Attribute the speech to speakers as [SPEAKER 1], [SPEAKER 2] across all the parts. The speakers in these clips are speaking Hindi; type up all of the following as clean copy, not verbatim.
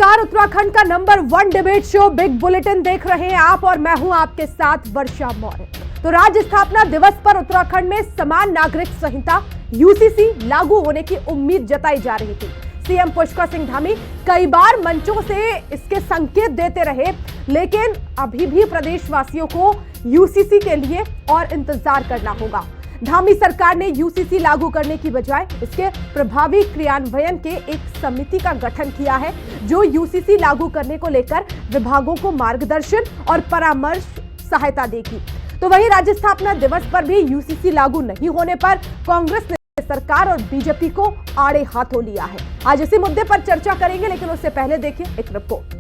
[SPEAKER 1] नमस्कार, उत्तराखंड का number 1 debate show big bulletin देख रहे हैं आप और मैं हूं आपके साथ वर्षा मौर्य। तो राज्य स्थापना दिवस पर उत्तराखंड में समान नागरिक संहिता यूसीसी लागू होने की उम्मीद जताई जा रही थी। सीएम पुष्कर सिंह धामी कई बार मंचों से इसके संकेत देते रहे, लेकिन अभी भी प्रदेशवासियों को यूसीसी के लिए और इंतजार करना होगा। धामी सरकार ने यूसीसी लागू करने की बजाय इसके प्रभावी क्रियान्वयन के एक समिति का गठन किया है, जो यूसीसी लागू करने को लेकर विभागों को मार्गदर्शन और परामर्श सहायता देगी। तो वहीं राज्य स्थापना दिवस पर भी यूसीसी लागू नहीं होने पर कांग्रेस ने सरकार और बीजेपी को आड़े हाथों लिया है। आज इसी मुद्दे पर चर्चा करेंगे, लेकिन उससे पहले देखिए एक रिपोर्ट।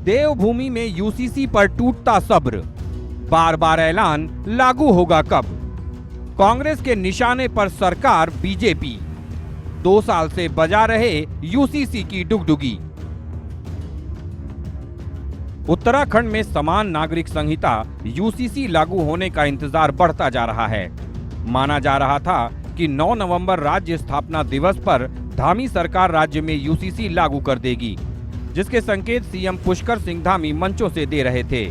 [SPEAKER 2] देवभूमि में यूसीसी पर टूटता सब्र, बार बार ऐलान लागू होगा कब? कांग्रेस के निशाने पर सरकार बीजेपी, 2 साल से बजा रहे यूसीसी की डुगडुगी। उत्तराखंड में समान नागरिक संहिता यूसीसी लागू होने का इंतजार बढ़ता जा रहा है। माना जा रहा था कि 9 नवंबर राज्य स्थापना दिवस पर धामी सरकार राज्य में यूसीसी लागू कर देगी, जिसके संकेत सीएम पुष्कर सिंह धामी मंचों से दे रहे थे।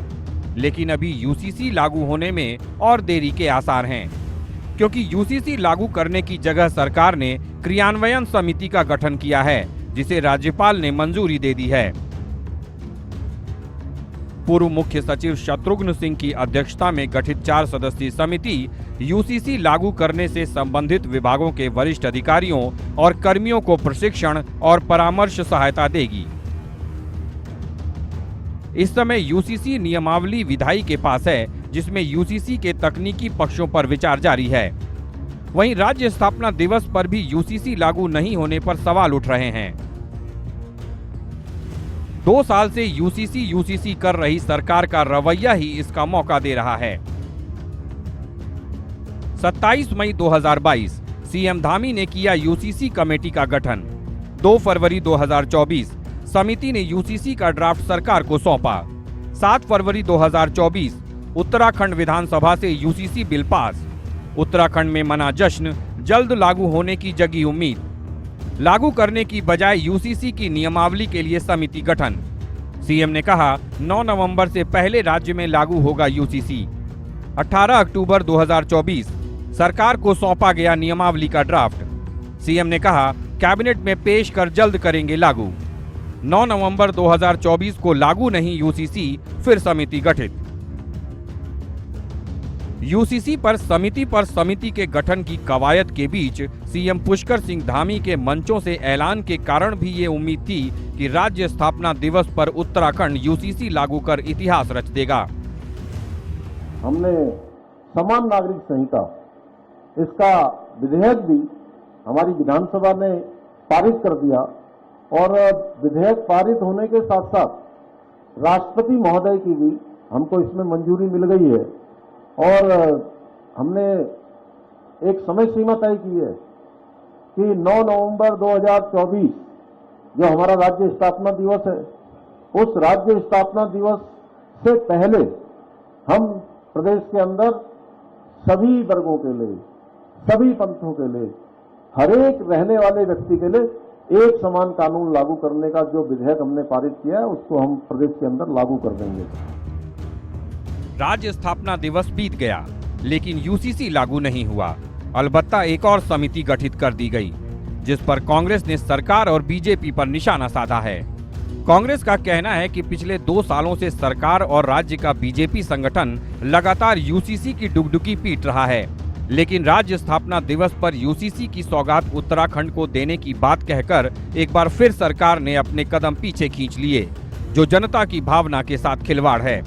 [SPEAKER 2] लेकिन अभी यूसीसी लागू होने में और देरी के आसार हैं, क्योंकि यूसीसी लागू करने की जगह सरकार ने क्रियान्वयन समिति का गठन किया है, जिसे राज्यपाल ने मंजूरी दे दी है। पूर्व मुख्य सचिव शत्रुघ्न सिंह की अध्यक्षता में गठित 4 सदस्यीय समिति यूसीसी लागू करने से संबंधित विभागों के वरिष्ठ अधिकारियों और कर्मियों को प्रशिक्षण और परामर्श सहायता देगी। इस समय यूसीसी नियमावली विधायी के पास है, जिसमें यूसीसी के तकनीकी पक्षों पर विचार जारी है। वहीं राज्य स्थापना दिवस पर भी यूसीसी लागू नहीं होने पर सवाल उठ रहे हैं। 2 साल से यूसीसी कर रही सरकार का रवैया ही इसका मौका दे रहा है। 27 मई 2022 सीएम धामी ने किया यूसीसी कमेटी का गठन। 2 फरवरी 2024 समिति ने यूसीसी का ड्राफ्ट सरकार को सौंपा। 7 फरवरी 2024 उत्तराखंड विधानसभा से यूसीसी बिल पास। उत्तराखंड में मना जश्न, जल्द लागू होने की जगी उम्मीद। लागू करने की बजाय यूसीसी की नियमावली के लिए समिति गठन। सीएम ने कहा 9 नवंबर से पहले राज्य में लागू होगा यूसीसी। 18 अक्टूबर 2024 सरकार को सौंपा गया नियमावली का ड्राफ्ट। सीएम ने कहा कैबिनेट में पेश कर जल्द करेंगे लागू। 9 नवंबर 2024 को लागू नहीं यूसीसी, फिर समिति गठित। यूसीसी पर समिति के गठन की कवायद के बीच सीएम पुष्कर सिंह धामी के मंचों से ऐलान के कारण भी ये उम्मीद थी कि राज्य स्थापना दिवस पर उत्तराखंड यूसीसी लागू कर इतिहास रच देगा।
[SPEAKER 3] हमने समान नागरिक संहिता, इसका विधेयक भी हमारी विधानसभा ने पारित कर दिया और विधेयक पारित होने के साथ साथ राष्ट्रपति महोदय की भी हमको इसमें मंजूरी मिल गई है और हमने एक समय सीमा तय की है कि 9 नवंबर 2024 जो हमारा राज्य स्थापना दिवस है, उस राज्य स्थापना दिवस से पहले हम प्रदेश के अंदर सभी वर्गों के लिए, सभी पंथों के लिए, हर एक रहने वाले व्यक्ति के लिए एक समान कानून लागू करने का जो विधेयक हमने पारित किया है, उसको हम प्रदेश के अंदर लागू कर देंगे।
[SPEAKER 2] राज्य स्थापना दिवस बीत गया, लेकिन यूसीसी लागू नहीं हुआ। अलबत्ता एक और समिति गठित कर दी गई, जिस पर कांग्रेस ने सरकार और बीजेपी पर निशाना साधा है। कांग्रेस का कहना है कि पिछले 2 सालों से सरकार और राज्य का बीजेपी संगठन लगातार यूसीसी की डुगडुगी पीट रहा है, लेकिन राज्य स्थापना दिवस पर यूसीसी की सौगात उत्तराखंड को देने की बात कहकर एक बार फिर सरकार ने अपने कदम पीछे खींच लिए, जो जनता की भावना के साथ खिलवाड़ है।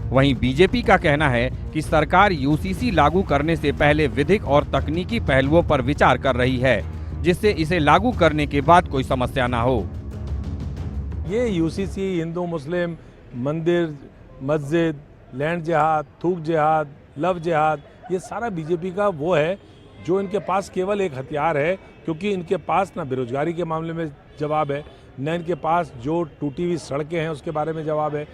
[SPEAKER 2] वहीं बीजेपी का कहना है कि सरकार यूसीसी लागू करने से पहले विधिक और तकनीकी पहलुओं पर विचार कर रही है, जिससे इसे लागू करने के बाद कोई समस्या ना हो।
[SPEAKER 4] ये यूसीसी हिंदू मुस्लिम मंदिर, मस्जिद, लैंड जिहाद, थूक जिहाद, लव जिहाद, ये सारा बीजेपी का वो है जो इनके पास केवल एक हथियार है, क्योंकि इनके पास ना बेरोजगारी के मामले में जवाब है, न इनके पास जो टूटी हुई सड़कें हैं उसके बारे में जवाब है।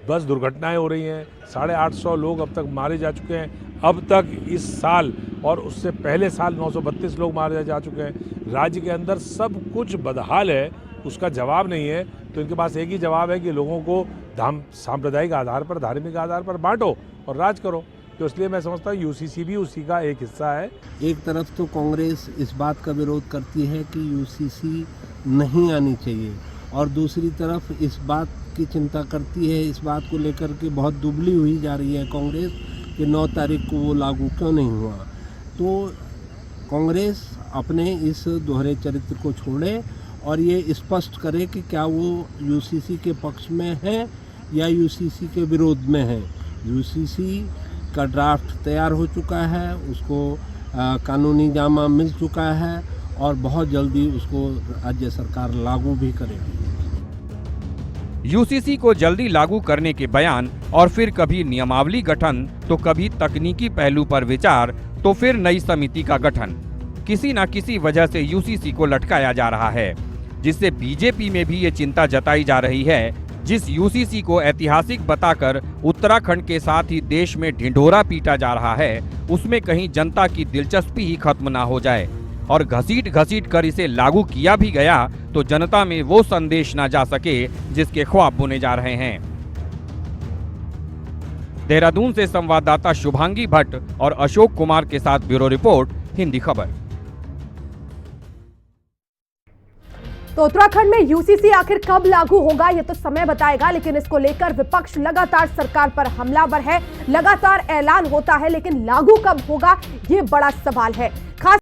[SPEAKER 4] बस दुर्घटनाएं हो रही हैं, 850 लोग अब तक मारे जा चुके हैं। अब तक इस साल और उससे पहले साल 932 लोग मारे जा चुके हैं। राज्य के अंदर सब कुछ बदहाल है, उसका जवाब नहीं है, तो इनके पास एक ही जवाब है कि लोगों को सांप्रदायिक आधार पर, धार्मिक आधार पर बांटो और राज करो। तो इसलिए मैं समझता हूँ यूसीसी भी उसी का एक हिस्सा है।
[SPEAKER 5] एक तरफ तो कांग्रेस इस बात का विरोध करती है कि यूसीसी नहीं आनी चाहिए, और दूसरी तरफ इस बात की चिंता करती है, इस बात को लेकर के बहुत दुबली हुई जा रही है कांग्रेस कि 9 तारीख को वो लागू क्यों नहीं हुआ। तो कांग्रेस अपने इस दोहरे चरित्र को छोड़े और ये स्पष्ट करे कि क्या वो यूसीसी के पक्ष में है या यूसीसी के विरोध में है। यूसीसी का ड्राफ्ट तैयार हो चुका है, उसको कानूनी जामा मिल चुका है और बहुत जल्दी उसको राज्य सरकार लागू भी करेगी।
[SPEAKER 2] यूसीसी को जल्दी लागू करने के बयान और फिर कभी नियमावली गठन तो कभी तकनीकी पहलू पर विचार तो फिर नई समिति का गठन, किसी न किसी वजह से यूसीसी को लटकाया जा रहा है, जिससे बीजेपी में भी ये चिंता जताई जा रही है। जिस यूसीसी को ऐतिहासिक बताकर उत्तराखंड के साथ ही देश में ढिंढोरा पीटा जा रहा है, उसमें कहीं जनता की दिलचस्पी ही खत्म ना हो जाए और घसीट कर इसे लागू किया भी गया तो जनता में वो संदेश ना जा सके जिसके ख्वाब बुने जा रहे हैं। देहरादून से संवाददाता शुभांगी भट्ट और अशोक कुमार के साथ ब्यूरो रिपोर्ट, हिंदी खबर।
[SPEAKER 1] तो उत्तराखंड में यूसीसी आखिर कब लागू होगा ये तो समय बताएगा, लेकिन इसको लेकर विपक्ष लगातार सरकार पर हमलावर है, लगातार ऐलान होता है, लेकिन लागू कब होगा ये बड़ा सवाल है। खास